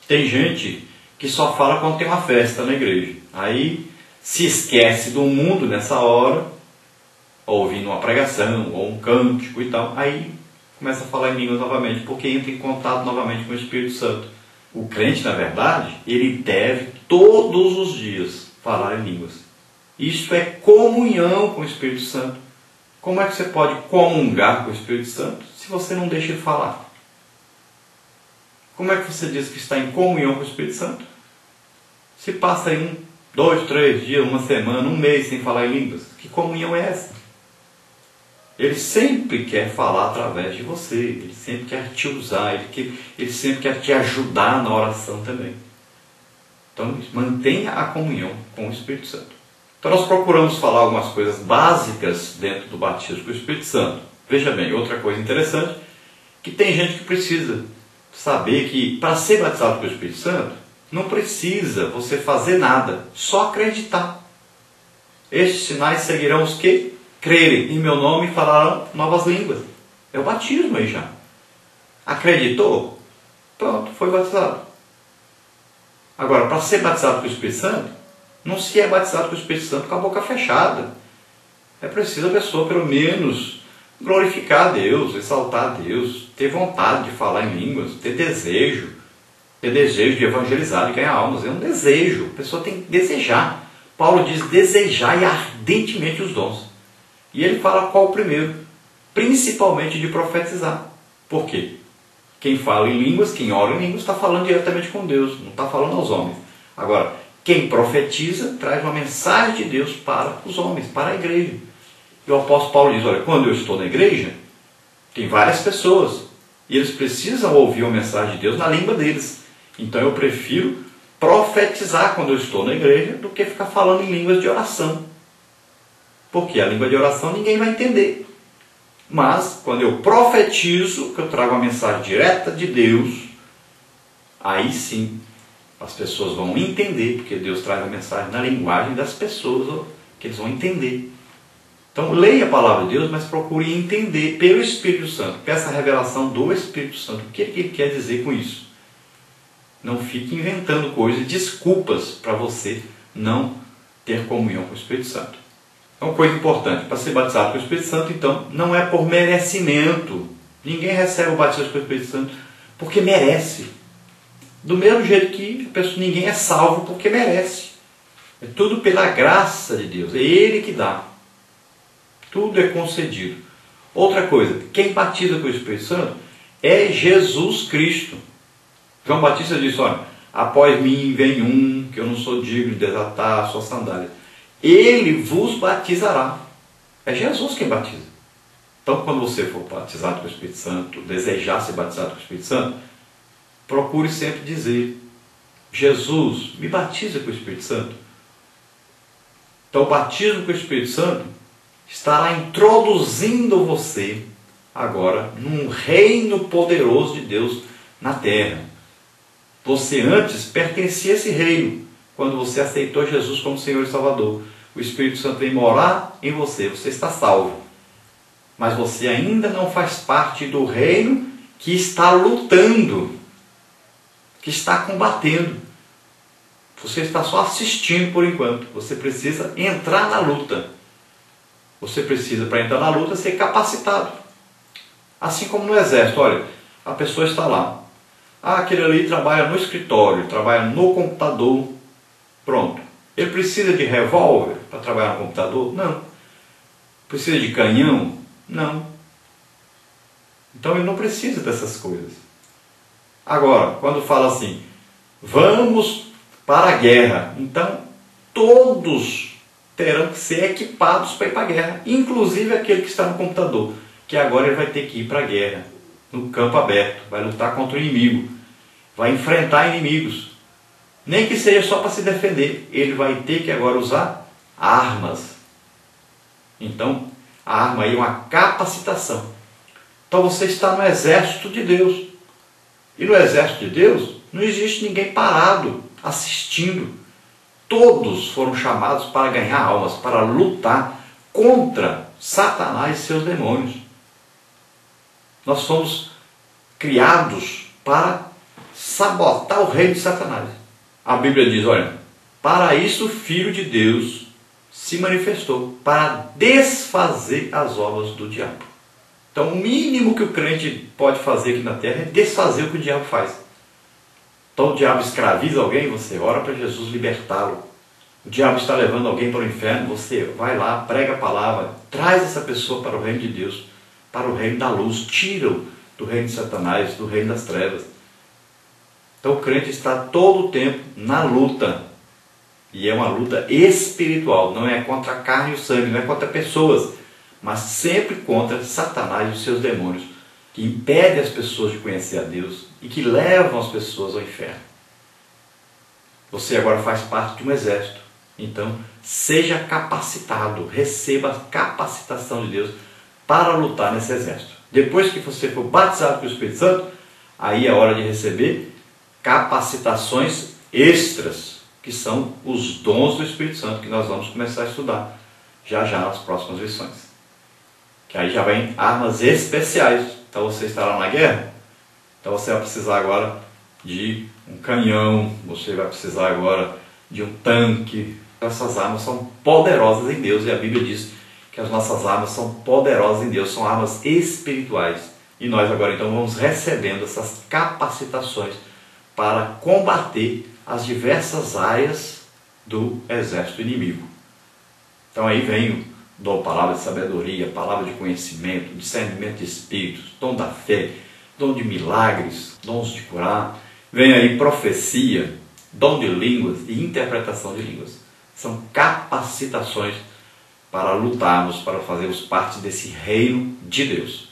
Tem gente que só fala quando tem uma festa na igreja. Aí se esquece do mundo nessa hora, ouvindo uma pregação ou um cântico e tal. Aí começa a falar em línguas novamente, porque entra em contato novamente com o Espírito Santo. O crente, na verdade, ele deve todos os dias falar em línguas. Isso é comunhão com o Espírito Santo. Como é que você pode comungar com o Espírito Santo se você não deixa ele falar? Como é que você diz que está em comunhão com o Espírito Santo? Se passa aí 2, 3 dias, uma semana, um mês sem falar em línguas. Que comunhão é essa? Ele sempre quer falar através de você. Ele sempre ele te usar. Ele sempre quer te ajudar na oração também. Então, mantenha a comunhão com o Espírito Santo. Então, nós procuramos falar algumas coisas básicas dentro do batismo com o Espírito Santo. Veja bem, outra coisa interessante, que tem gente que precisa saber que para ser batizado com o Espírito Santo, não precisa você fazer nada, só acreditar. Estes sinais seguirão os que crerem em meu nome e falarão novas línguas. É o batismo aí já. Acreditou? Pronto, foi batizado. Agora, para ser batizado com o Espírito Santo, não se é batizado com o Espírito Santo com a boca fechada. É preciso a pessoa, pelo menos, glorificar a Deus, exaltar a Deus, ter vontade de falar em línguas, ter desejo de evangelizar, de ganhar almas. É um desejo. A pessoa tem que desejar. Paulo diz desejar ardentemente os dons. E ele fala qual o primeiro? Principalmente de profetizar. Por quê? Quem fala em línguas, quem ora em línguas, está falando diretamente com Deus, não está falando aos homens. Agora, quem profetiza traz uma mensagem de Deus para os homens, para a igreja. E o apóstolo Paulo diz, olha, quando eu estou na igreja, tem várias pessoas, e eles precisam ouvir a mensagem de Deus na língua deles. Então eu prefiro profetizar quando eu estou na igreja do que ficar falando em línguas de oração. Porque a língua de oração ninguém vai entender. Mas quando eu profetizo, que eu trago uma mensagem direta de Deus, aí sim as pessoas vão entender, porque Deus traz a mensagem na linguagem das pessoas, que eles vão entender. Então leia a palavra de Deus, mas procure entender pelo Espírito Santo. Peça a revelação do Espírito Santo. O que ele quer dizer com isso? Não fique inventando coisas, desculpas para você não ter comunhão com o Espírito Santo. É uma coisa importante, para ser batizado com o Espírito Santo, então, não é por merecimento. Ninguém recebe o batismo com o Espírito Santo porque merece. Do mesmo jeito que ninguém é salvo porque merece. É tudo pela graça de Deus. É Ele que dá. Tudo é concedido. Outra coisa, quem batiza com o Espírito Santo é Jesus Cristo. João Batista disse, olha, após mim vem um que eu não sou digno de desatar a sua sandália. Ele vos batizará. É Jesus quem batiza. Então, quando você for batizado com o Espírito Santo, desejar ser batizado com o Espírito Santo, procure sempre dizer, Jesus, me batiza com o Espírito Santo. Então, o batismo com o Espírito Santo estará introduzindo você agora num reino poderoso de Deus na terra. Você antes pertencia a esse reino, quando você aceitou Jesus como Senhor e Salvador. O Espírito Santo vem morar em você, você está salvo. Mas você ainda não faz parte do reino que está lutando, que está combatendo. Você está só assistindo por enquanto. Você precisa entrar na luta. Você precisa, para entrar na luta, ser capacitado. Assim como no exército, olha, a pessoa está lá. Ah, aquele ali trabalha no escritório, trabalha no computador. Pronto. Ele precisa de revólver para trabalhar no computador? Não. Precisa de canhão? Não. Então ele não precisa dessas coisas. Agora, quando fala assim, vamos para a guerra, então todos terão que ser equipados para ir para a guerra, inclusive aquele que está no computador, que agora ele vai ter que ir para a guerra, no campo aberto, vai lutar contra o inimigo, vai enfrentar inimigos, nem que seja só para se defender, ele vai ter que agora usar armas. Então, a arma aí é uma capacitação. Então você está no exército de Deus. E no exército de Deus não existe ninguém parado, assistindo. Todos foram chamados para ganhar almas, para lutar contra Satanás e seus demônios. Nós fomos criados para sabotar o reino de Satanás. A Bíblia diz, olha, para isso o Filho de Deus se manifestou, para desfazer as obras do diabo. Então o mínimo que o crente pode fazer aqui na terra é desfazer o que o diabo faz. Então o diabo escraviza alguém, você ora para Jesus libertá-lo. O diabo está levando alguém para o inferno, você vai lá, prega a palavra, traz essa pessoa para o reino de Deus, para o reino da luz, tira-o do reino de Satanás, do reino das trevas. Então o crente está todo o tempo na luta. E é uma luta espiritual, não é contra a carne e o sangue, não é contra pessoas, mas sempre contra Satanás e os seus demônios, que impedem as pessoas de conhecer a Deus e que levam as pessoas ao inferno. Você agora faz parte de um exército, então seja capacitado, receba a capacitação de Deus para lutar nesse exército. Depois que você for batizado pelo Espírito Santo, aí é hora de receber capacitações extras, que são os dons do Espírito Santo, que nós vamos começar a estudar já nas próximas lições. Que aí já vem armas especiais. Então você estará na guerra, então você vai precisar agora de um canhão, você vai precisar agora de um tanque. Essas armas são poderosas em Deus, e a Bíblia diz que as nossas armas são poderosas em Deus, são armas espirituais. E nós agora então vamos recebendo essas capacitações para combater as diversas áreas do exército inimigo. Então aí vem o dom, palavra de sabedoria, palavra de conhecimento, discernimento de espíritos, dom da fé, dom de milagres, dons de curar. Vem aí profecia, dom de línguas e interpretação de línguas. São capacitações para lutarmos, para fazermos parte desse reino de Deus.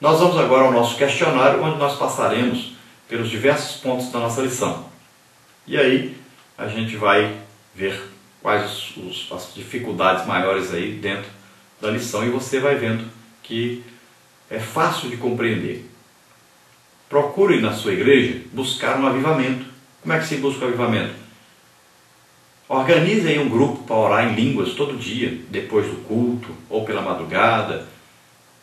Nós vamos agora ao nosso questionário, onde nós passaremos pelos diversos pontos da nossa lição. E aí a gente vai ver quais as dificuldades maiores aí dentro da lição, e você vai vendo que é fácil de compreender. Procure na sua igreja buscar um avivamento. Como é que se busca o avivamento? Organize aí um grupo para orar em línguas todo dia, depois do culto ou pela madrugada,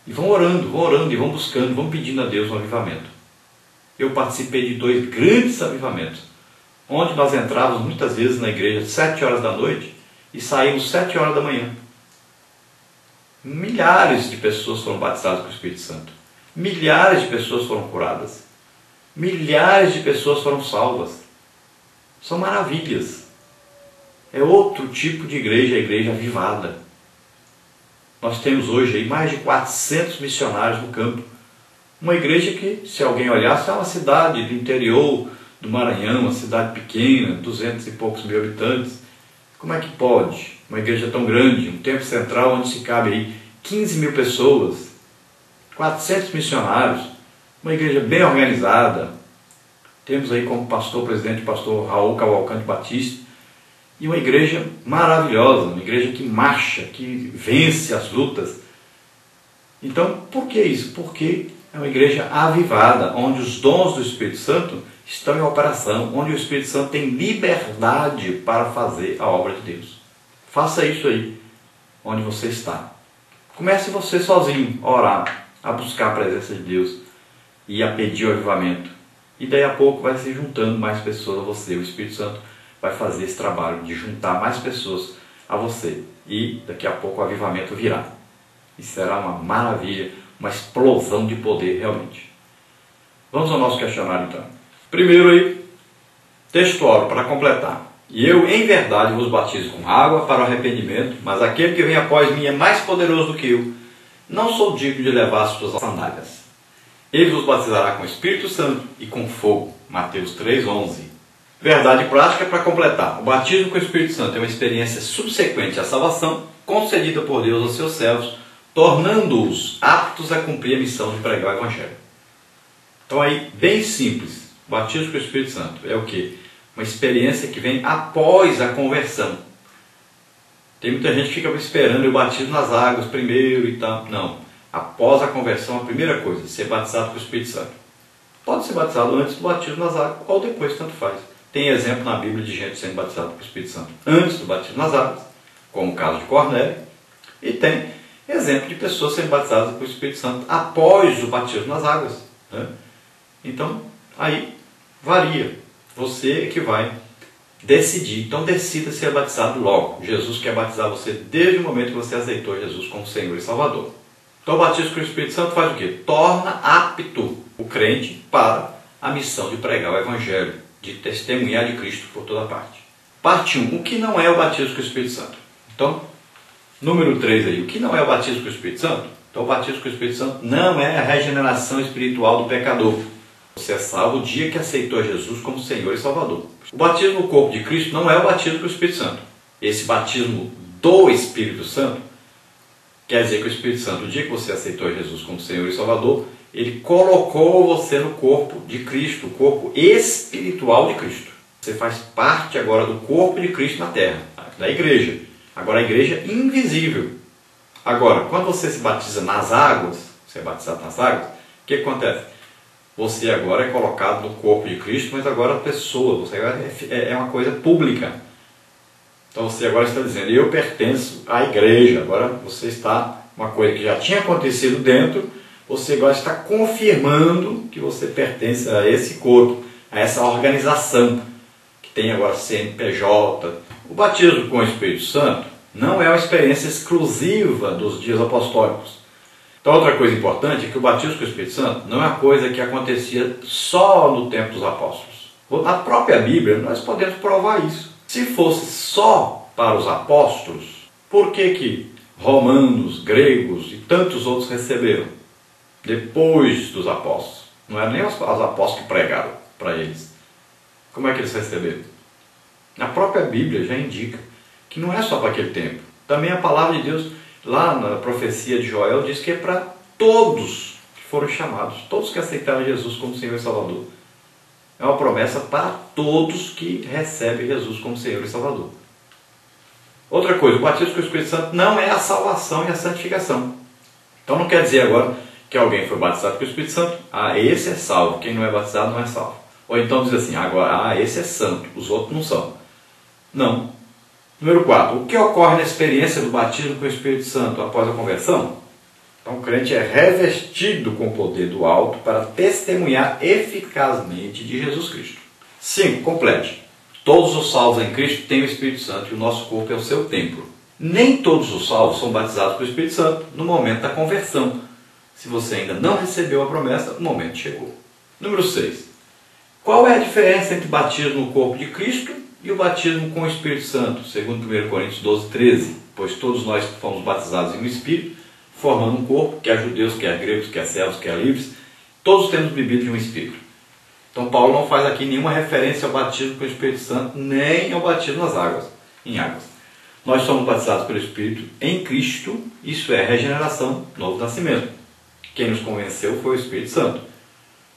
e vão orando e vão buscando, vão pedindo a Deus um avivamento. Eu participei de 2 grandes avivamentos, onde nós entrávamos muitas vezes na igreja às 7 horas da noite e saímos às 7 horas da manhã. Milhares de pessoas foram batizadas com o Espírito Santo. Milhares de pessoas foram curadas. Milhares de pessoas foram salvas. São maravilhas. É outro tipo de igreja, a igreja avivada. Nós temos hoje aí mais de 400 missionários no campo. Uma igreja que, se alguém olhasse, é uma cidade do interior do Maranhão, uma cidade pequena, 200 e poucos mil habitantes. Como é que pode uma igreja tão grande, um templo central onde se cabe aí 15 mil pessoas, 400 missionários, uma igreja bem organizada? Temos aí como pastor presidente o pastor Raul Cavalcante Batista, e uma igreja maravilhosa, uma igreja que marcha, que vence as lutas. Então, por que isso? Porque é uma igreja avivada, onde os dons do Espírito Santo estão em operação, onde o Espírito Santo tem liberdade para fazer a obra de Deus. Faça isso aí, onde você está. Comece você sozinho a orar, a buscar a presença de Deus e a pedir o avivamento. E daí a pouco vai se juntando mais pessoas a você. O Espírito Santo vai fazer esse trabalho de juntar mais pessoas a você. E daqui a pouco o avivamento virá. E será uma maravilha, uma explosão de poder realmente. Vamos ao nosso questionário então. Primeiro aí, textual para completar. E eu, em verdade, vos batizo com água para o arrependimento, mas aquele que vem após mim é mais poderoso do que eu. Não sou digno de levar as suas sandálias. Ele vos batizará com o Espírito Santo e com fogo. Mateus 3:11. Verdade prática para completar. O batismo com o Espírito Santo é uma experiência subsequente à salvação, concedida por Deus aos seus servos, tornando-os aptos a cumprir a missão de pregar o Evangelho. Então aí, bem simples, o batismo com o Espírito Santo é o quê? Uma experiência que vem após a conversão. Tem muita gente que fica esperando o batismo nas águas primeiro e tal. Não. Após a conversão, a primeira coisa, ser batizado com o Espírito Santo. Pode ser batizado antes do batismo nas águas ou depois, tanto faz. Tem exemplo na Bíblia de gente sendo batizada com o Espírito Santo antes do batismo nas águas, como o caso de Cornélio. E tem exemplo de pessoas sendo batizadas com o Espírito Santo após o batismo nas águas, né? Então, Aí varia. Você que vai decidir. Então decida ser batizado logo. Jesus quer batizar você desde o momento que você aceitou Jesus como Senhor e Salvador. Então o batismo com o Espírito Santo faz o quê? Torna apto o crente para a missão de pregar o Evangelho, de testemunhar de Cristo por toda parte. Parte 1. O que não é o batismo com o Espírito Santo? Então, número 3 aí. O que não é o batismo com o Espírito Santo? Então o batismo com o Espírito Santo não é a regeneração espiritual do pecador. Você é salvo o dia que aceitou Jesus como Senhor e Salvador. O batismo no corpo de Cristo não é o batismo com o Espírito Santo. Esse batismo do Espírito Santo quer dizer que o Espírito Santo, o dia que você aceitou Jesus como Senhor e Salvador, ele colocou você no corpo de Cristo, o corpo espiritual de Cristo. Você faz parte agora do corpo de Cristo na terra, da igreja. Agora a igreja invisível. Agora, quando você se batiza nas águas, você é batizado nas águas, o que acontece? Você agora é colocado no corpo de Cristo, mas agora a pessoa, você agora é uma coisa pública. Então você agora está dizendo, eu pertenço à igreja. Agora você está, uma coisa que já tinha acontecido dentro, você agora está confirmando que você pertence a esse corpo, a essa organização, que tem agora CNPJ. O batismo com o Espírito Santo não é uma experiência exclusiva dos dias apostólicos. Então outra coisa importante é que o batismo com o Espírito Santo não é uma coisa que acontecia só no tempo dos apóstolos. Na própria Bíblia nós podemos provar isso. Se fosse só para os apóstolos, por que romanos, gregos e tantos outros receberam depois dos apóstolos? Não eram nem os apóstolos que pregaram para eles. Como é que eles receberam? A própria Bíblia já indica que não é só para aquele tempo. Também a palavra de Deus, lá na profecia de Joel, diz que é para todos que foram chamados, todos que aceitaram Jesus como Senhor e Salvador. É uma promessa para todos que recebem Jesus como Senhor e Salvador. Outra coisa, o batismo com o Espírito Santo não é a salvação e a santificação. Então não quer dizer agora que alguém foi batizado com o Espírito Santo, esse é salvo, quem não é batizado não é salvo. Ou então diz assim, agora, esse é santo, os outros não são. Não. Número 4, o que ocorre na experiência do batismo com o Espírito Santo após a conversão? Então o crente é revestido com o poder do alto para testemunhar eficazmente de Jesus Cristo. 5. Complete. Todos os salvos em Cristo têm o Espírito Santo e o nosso corpo é o seu templo. Nem todos os salvos são batizados com o Espírito Santo no momento da conversão. Se você ainda não recebeu a promessa, o momento chegou. Número 6. Qual é a diferença entre o batismo no corpo de Cristo e o batismo com o Espírito Santo? Segundo 1 Coríntios 12, 13. Pois todos nós fomos batizados em um Espírito, formando um corpo, quer judeus, quer gregos, quer servos, quer livres, todos temos bebido de um Espírito. Então Paulo não faz aqui nenhuma referência ao batismo com o Espírito Santo, nem ao batismo nas águas, em águas. Nós somos batizados pelo Espírito em Cristo, isso é regeneração, novo nascimento. Quem nos convenceu foi o Espírito Santo.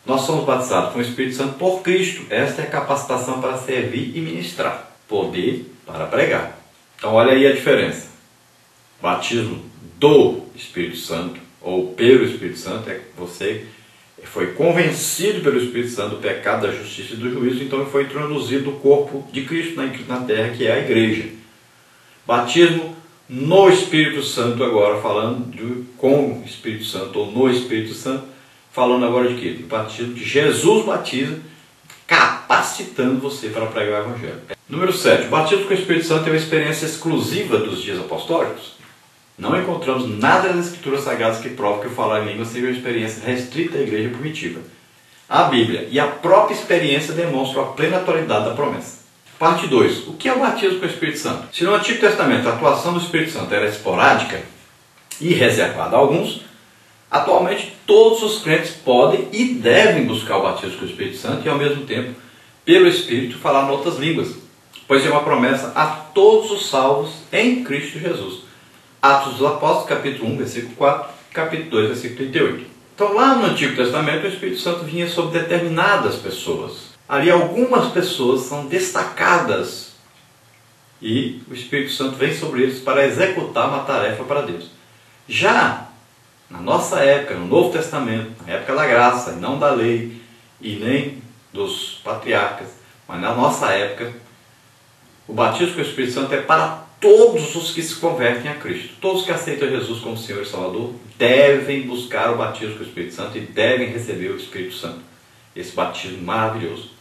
Nós somos batizados com o Espírito Santo por Cristo. Esta é a capacitação para servir e ministrar. Poder para pregar. Então olha aí a diferença. Batismo do Espírito Santo, ou pelo Espírito Santo, é que você foi convencido pelo Espírito Santo do pecado, da justiça e do juízo, então foi introduzido no corpo de Cristo na terra, que é a igreja. Batismo no Espírito Santo agora, falando com o Espírito Santo, ou no Espírito Santo, falando agora de quê? Do batismo que Jesus batiza, capacitando você para pregar o Evangelho. Número 7. O batismo com o Espírito Santo é uma experiência exclusiva dos dias apostólicos? Não encontramos nada nas Escrituras Sagradas que prova que o falar em língua seja uma experiência restrita à igreja primitiva. A Bíblia e a própria experiência demonstram a plena atualidade da promessa. Parte 2. O que é o batismo com o Espírito Santo? Se no Antigo Testamento a atuação do Espírito Santo era esporádica e reservada a alguns, atualmente todos os crentes podem e devem buscar o batismo com o Espírito Santo e ao mesmo tempo, pelo Espírito, falar em outras línguas, pois é uma promessa a todos os salvos em Cristo Jesus. Atos dos Apóstolos, capítulo 1, versículo 4, capítulo 2, versículo 38. Então lá no Antigo Testamento o Espírito Santo vinha sobre determinadas pessoas. Ali algumas pessoas são destacadas e o Espírito Santo vem sobre eles para executar uma tarefa para Deus. Já na nossa época, no Novo Testamento, na época da graça, e não da lei e nem dos patriarcas, mas na nossa época, o batismo com o Espírito Santo é para todos os que se convertem a Cristo. Todos que aceitam Jesus como Senhor e Salvador devem buscar o batismo com o Espírito Santo e devem receber o Espírito Santo. esse batismo maravilhoso.